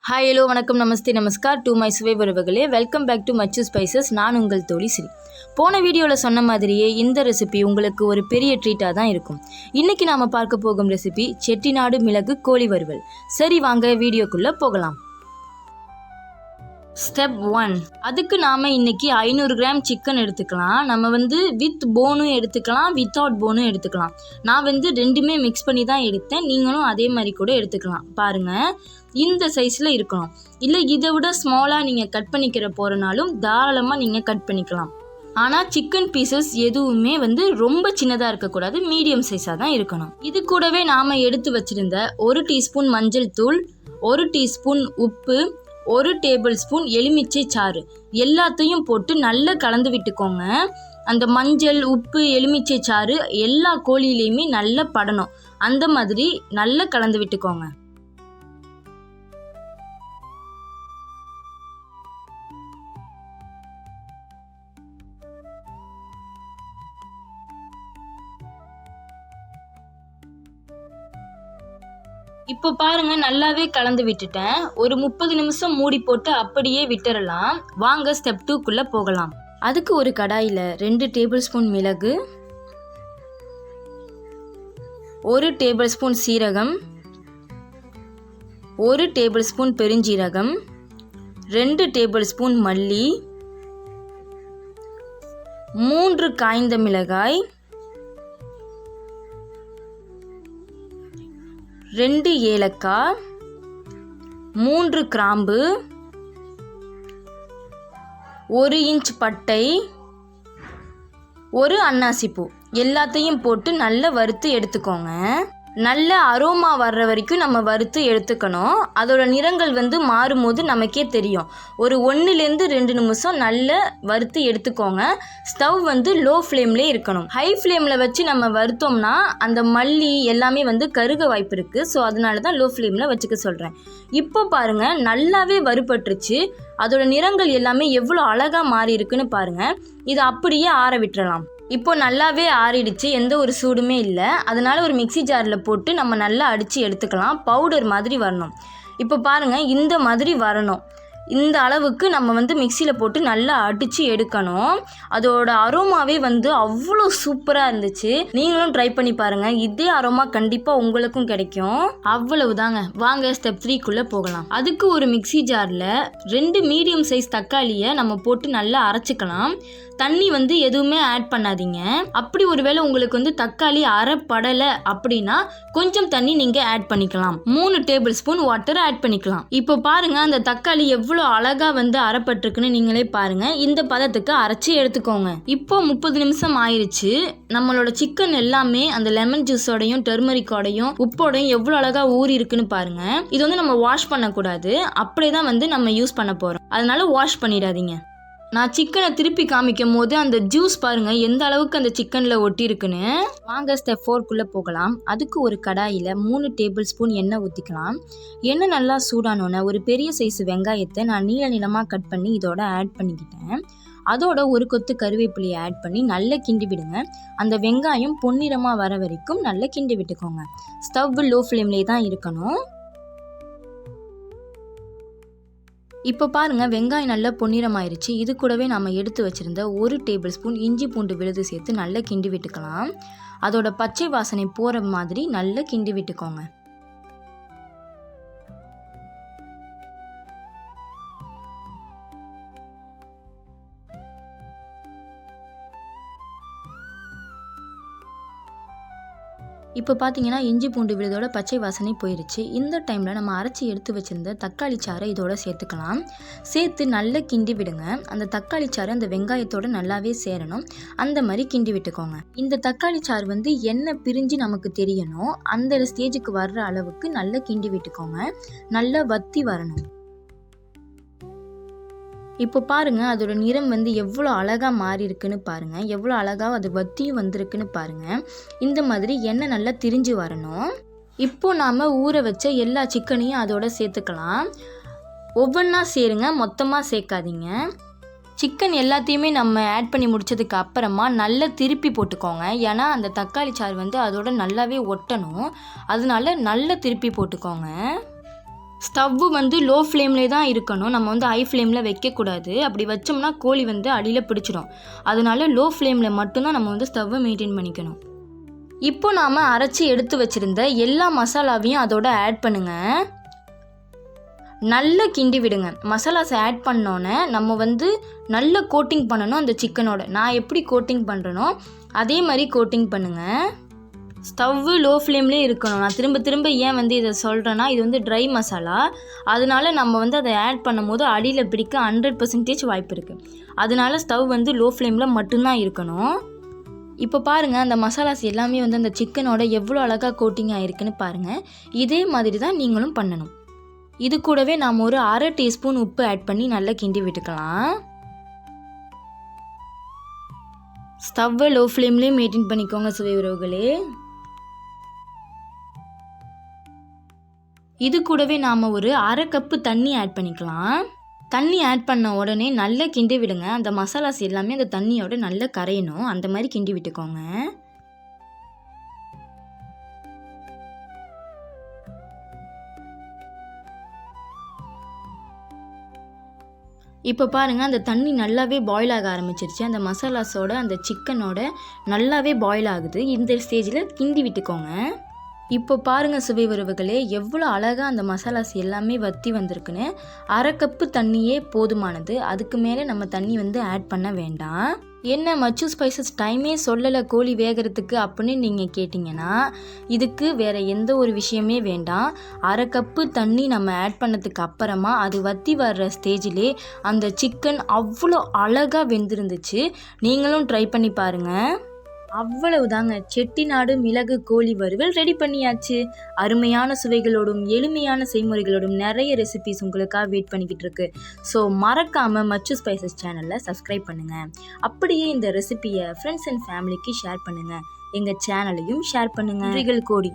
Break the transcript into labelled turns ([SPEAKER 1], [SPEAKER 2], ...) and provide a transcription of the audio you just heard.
[SPEAKER 1] Hi hello வணக்கம் நமஸ்தே நமஸ்கார் to my சுவை உறவுகளே. Welcome back to much spices. நான் உங்கள் தோழி ஸ்ரீ. போன வீடியோவில் சொன்ன மாதிரியே இந்த ரெசிபி உங்களுக்கு ஒரு பெரிய ட்ரீட்டாக தான் இருக்கும். இன்றைக்கி நாம் பார்க்க போகும் ரெசிபி செட்டிநாடு மிளகு கோழி வறுவல். சரி வாங்க வீடியோக்குள்ளே போகலாம். ஸ்டெப் 1, அதுக்கு நாம் இன்றைக்கி 500 கிராம் சிக்கன் எடுத்துக்கலாம். நம்ம வித் போனும் எடுத்துக்கலாம், வித்தவுட் போனும் எடுத்துக்கலாம். நான் ரெண்டுமே மிக்ஸ் பண்ணி தான் எடுத்தேன். நீங்களும் அதே மாதிரி கூட எடுத்துக்கலாம். பாருங்கள், இந்த சைஸில் இருக்கணும். இல்லை இதை விட ஸ்மாலாக நீங்கள் கட் பண்ணிக்கிற போகிறனாலும் தாராளமாக நீங்கள் கட் பண்ணிக்கலாம். ஆனால் சிக்கன் பீசஸ் எதுவுமே ரொம்ப சின்னதாக இருக்கக்கூடாது, மீடியம் சைஸாக தான் இருக்கணும். இது கூடவே நாம் எடுத்து வச்சுருந்த 1 டீஸ்பூன் மஞ்சள் தூள், 1 டீஸ்பூன் உப்பு, 1 டேபிள் ஸ்பூன் எலுமிச்சை சாறு எல்லாத்தையும் போட்டு நல்லா கலந்து விட்டுக்கோங்க. அந்த மஞ்சள், உப்பு, எலுமிச்சை சாறு எல்லா கோழியிலையுமே நல்லா படணும். அந்த மாதிரி நல்லா கலந்து விட்டுக்கோங்க. இப்போ பாருங்க, நல்லாவே கலந்து விட்டுட்டேன். ஒரு 30 நிமிஷம் மூடி போட்டு அப்படியே விட்டுறலாம். வாங்க ஸ்டெப் 2க்குள்ளே போகலாம். அதுக்கு ஒரு கடாயில் 2 டேபிள் ஸ்பூன் மிளகு, 1 டேபிள் ஸ்பூன் சீரகம், 1 டேபிள் ஸ்பூன் பெருஞ்சீரகம், 2 டேபிள் ஸ்பூன் மல்லி, 3 காய்ந்த மிளகாய், 2 ஏலக்காய், 3 கிராம்பு, 1 இன்ச் பட்டை, 1 அன்னாசிப்பூ எல்லாத்தையும் போட்டு நல்லா வறுத்து எடுத்துக்கோங்க. நல்ல அரோமா வர்ற வரைக்கும் நம்ம வறுத்து எடுத்துக்கணும். அதோட நிறங்கள் மாறும்போது நமக்கே தெரியும். ஒரு 1லேருந்து 2 நிமிஷம் நல்லா வறுத்து எடுத்துக்கோங்க. ஸ்டவ் லோ ஃப்ளேம்லேயே இருக்கணும். ஹை ஃப்ளேமில் வச்சு நம்ம வறுத்தோம்னா அந்த மல்லி எல்லாமே கருக வாய்ப்பு இருக்குது. ஸோ அதனால தான் லோ ஃப்ளேமில் வச்சுக்க சொல்கிறேன். இப்போ பாருங்கள், நல்லாவே வறுபட்டுருச்சு. அதோட நிறங்கள் எல்லாமே எவ்வளோ அழகாக மாறி இருக்குன்னு பாருங்கள். இதை அப்படியே ஆற விட்டுறலாம். இப்போ நல்லாவே ஆறிடுச்சு, எந்த ஒரு சூடுமே இல்லை. அதனால் ஒரு மிக்ஸி ஜாரில் போட்டு நம்ம நல்லா அடித்து எடுத்துக்கலாம். பவுடர் மாதிரி வரணும். இப்போ பாருங்கள், இந்த மாதிரி வரணும். இந்த அளவுக்கு நம்ம மிக்சியில் போட்டு நல்லா அடித்து எடுக்கணும். அதோட அரோமாவே அவ்வளோ சூப்பராக இருந்துச்சு. நீங்களும் ட்ரை பண்ணி பாருங்கள். இதே அரோமா கண்டிப்பாக உங்களுக்கும் கிடைக்கும். அவ்வளவுதாங்க. வாங்க ஸ்டெப் 3க்குள்ளே போகலாம். அதுக்கு ஒரு மிக்ஸி ஜாரில் 2 மீடியம் சைஸ் தக்காளியை நம்ம போட்டு நல்லா அரைச்சிக்கலாம். தண்ணி எதுவுமே ஆட் பண்ணாதீங்க. அப்படி ஒருவேளை உங்களுக்கு தக்காளி அரைப்படலை அப்படின்னா கொஞ்சம் தண்ணி நீங்கள் ஆட் பண்ணிக்கலாம். 3 டேபிள் ஸ்பூன் வாட்டர் ஆட் பண்ணிக்கலாம். இப்போ பாருங்கள், அந்த தக்காளி எவ்வளோ அழகாக அரைப்பட்டிருக்குன்னு நீங்களே பாருங்கள். இந்த பதத்துக்கு அரைச்சி எடுத்துக்கோங்க. இப்போ 30 நிமிஷம் ஆயிடுச்சு. நம்மளோட சிக்கன் எல்லாமே அந்த லெமன் ஜூஸோடையும் டர்மரிக்கோடையும் உப்போடையும் எவ்வளோ அழகாக ஊறி இருக்குன்னு பாருங்கள். இது நம்ம வாஷ் பண்ணக்கூடாது, அப்படியே தான் நம்ம யூஸ் பண்ண போகிறோம். அதனால வாஷ் பண்ணிடாதீங்க. நான் சிக்கனை திருப்பி காமிக்கும் போது அந்த ஜூஸ் பாருங்கள் எந்த அளவுக்கு அந்த சிக்கனில் ஒட்டி இருக்குன்னு. வாங்க ஸ்டெப் 4க்குள்ளே போகலாம். அதுக்கு ஒரு கடாயில் 3 டேபிள் ஸ்பூன் எண்ணெய் ஊற்றிக்கலாம். எண்ணெய் நல்லா சூடானோன்னே ஒரு பெரிய சைஸ் வெங்காயத்தை நான் நீளமாக கட் பண்ணி இதோட ஆட் பண்ணிக்கிட்டேன். அதோட ஒரு கொத்து கருவேப்பிலையை ஆட் பண்ணி நல்லா கிண்டி விடுங்க. அந்த வெங்காயம் பொன்னிறமாக வர வரைக்கும் நல்லா கிண்டி விட்டுக்கோங்க. ஸ்டவ் லோ ஃப்ளேம்லேயே தான் இருக்கணும். இப்போ பாருங்கள், வெங்காயம் நல்லா பொன்னிறமாயிருச்சு. இது கூடவே நம்ம எடுத்து வச்சுருந்த 1 டேபிள் ஸ்பூன் இஞ்சி பூண்டு விழுது சேர்த்து நல்லா கிண்டி விட்டுக்கலாம். அதோட பச்சை வாசனை போகிற மாதிரி நல்லா கிண்டி விட்டுக்கோங்க. இப்போ பார்த்தீங்கன்னா இஞ்சி பூண்டு விழுதோட பச்சை வாசனை போயிடுச்சு. இந்த டைமில் நம்ம அரைச்சி எடுத்து வச்சுருந்த தக்காளி சாறை இதோட சேர்த்துக்கலாம். சேர்த்து நல்லா கிண்டி விடுங்க. அந்த தக்காளி சாறு அந்த வெங்காயத்தோடு நல்லாவே சேரணும். அந்த மாதிரி கிண்டி விட்டுக்கோங்க. இந்த தக்காளி சாறு எண்ணெய் பிரிஞ்சு நமக்கு தெரியணும். அந்த ஸ்டேஜுக்கு வர்ற அளவுக்கு நல்லா கிண்டி விட்டுக்கோங்க. நல்லா வத்தி வரணும். இப்போ பாருங்கள், அதோட நிறம் எவ்வளோ அழகாக மாறி இருக்குன்னு பாருங்கள். எவ்வளோ அழகாக அது வத்தியும் வந்திருக்குன்னு பாருங்கள். இந்த மாதிரி எண்ணெய் நல்லா திரிஞ்சு வரணும். இப்போ நாம் ஊற வச்ச எல்லா சிக்கனையும் அதோட சேர்த்துக்கலாம். ஒவ்வொன்றா சேருங்க, மொத்தமாக சேர்க்காதீங்க. சிக்கன் எல்லாத்தையுமே நம்ம ஆட் பண்ணி முடித்ததுக்கு அப்புறமா நல்லா திருப்பி போட்டுக்கோங்க. ஏன்னா அந்த தக்காளி சாறு அதோட நல்லாவே ஒட்டணும். அதனால நல்லா திருப்பி போட்டுக்கோங்க. ஸ்டவ்வு வந்து லோ ஃப்ளேம்லேயே தான் இருக்கணும், நம்ம வந்து ஹை ஃப்ளேமில் வைக்கக்கூடாது. அப்படி வச்சோம்னா கோழி வந்து அடியில் பிடிச்சிடும். அதனால லோ ஃப்ளேமில் மட்டும்தான் நம்ம வந்து ஸ்டவ்வை மெயின்டைன் பண்ணிக்கணும். இப்போ நாம் அரைச்சி எடுத்து வச்சுருந்த எல்லா மசாலாவையும் அதோட ஆட் பண்ணுங்கள். நல்லா கிண்டி விடுங்க. மசாலாஸ் ஆட் பண்ணோன்னே நம்ம வந்து நல்ல கோட்டிங் பண்ணணும் அந்த சிக்கனோட. நான் எப்படி கோட்டிங் பண்ணுறேனோ அதே மாதிரி கோட்டிங் பண்ணுங்கள். ஸ்டவ்வு லோ ஃப்ளேம்லேயே இருக்கணும். நான் திரும்ப திரும்ப ஏன் வந்து இதை சொல்கிறேன்னா, இது வந்து ட்ரை மசாலா, அதனால நம்ம வந்து அதை ஆட் பண்ணும் போது அடியில் பிடிக்க 100% வாய்ப்பு இருக்குது. அதனால ஸ்டவ் வந்து லோ ஃப்ளேமில் மட்டும்தான் இருக்கணும். இப்போ பாருங்கள், அந்த மசாலாஸ் எல்லாமே வந்து அந்த சிக்கனோட எவ்வளோ அழகாக கோட்டிங் ஆகிருக்குன்னு பாருங்கள். இதே மாதிரி தான் நீங்களும் பண்ணணும். இது கூடவே நாம் ஒரு 1/2 டீஸ்பூன் உப்பு ஆட் பண்ணி நல்லா கிண்டி விட்டுக்கலாம். ஸ்டவ்வை லோ ஃப்ளேம்லேயே மெயின்டைன் பண்ணிக்கோங்க சுவை உறவுகளே. இது கூடவே நாம் ஒரு 1/2 கப்பு தண்ணி ஆட் பண்ணிக்கலாம். தண்ணி ஆட் பண்ண உடனே நல்லா கிண்டி விடுங்க. அந்த மசாலாஸ் எல்லாமே அந்த தண்ணியோட நல்லா கரையணும், அந்த மாதிரி கிண்டி விட்டுக்கோங்க. இப்போ பாருங்கள், அந்த தண்ணி நல்லாவே பாயில் ஆக ஆரம்பிச்சிருச்சு. அந்த மசாலாஸோட அந்த சிக்கனோட நல்லாவே பாயில் ஆகுது. இந்த ஸ்டேஜில் கிண்டி விட்டுக்கோங்க. இப்போ பாருங்கள் சுவை உறவுகளே, எவ்வளோ அழகாக அந்த மசாலாஸ் எல்லாமே வற்றி வந்திருக்குன்னு. 1/2 கப்பு தண்ணியே போதுமானது. அதுக்கு மேலே நம்ம தண்ணி வந்து ஆட் பண்ண வேண்டாம். என்ன மச்சு ஸ்பைசஸ் டைமே சொல்லலை கோழி வேகிறதுக்கு அப்படின்னு நீங்கள் கேட்டிங்கன்னா, இதுக்கு வேறு எந்த ஒரு விஷயமே வேண்டாம். 1/2 கப்பு தண்ணி நம்ம ஆட் பண்ணதுக்கு அப்புறமா அது வற்றி வர்ற ஸ்டேஜிலே அந்த சிக்கன் அவ்வளோ அழகாக வெந்திருந்துச்சு. நீங்களும் ட்ரை பண்ணி பாருங்கள். அவ்வளவுதாங்க, செட்டிநாடு மிளகு கோழி வறுவல் ரெடி பண்ணியாச்சு. அருமையான சுவைகளோடும் எளிமையான செய்முறைகளோடும் நிறைய ரெசிபிஸ் உங்களுக்காக வெயிட் பண்ணிக்கிட்டு இருக்கு. ஸோ மறக்காமல் மச்சு ஸ்பைசஸ் சேனலில் சப்ஸ்கிரைப் பண்ணுங்கள். அப்படியே இந்த ரெசிபியை ஃப்ரெண்ட்ஸ் அண்ட் ஃபேமிலிக்கு ஷேர் பண்ணுங்கள். எங்கள் சேனலையும் ஷேர் பண்ணுங்கள். கோழி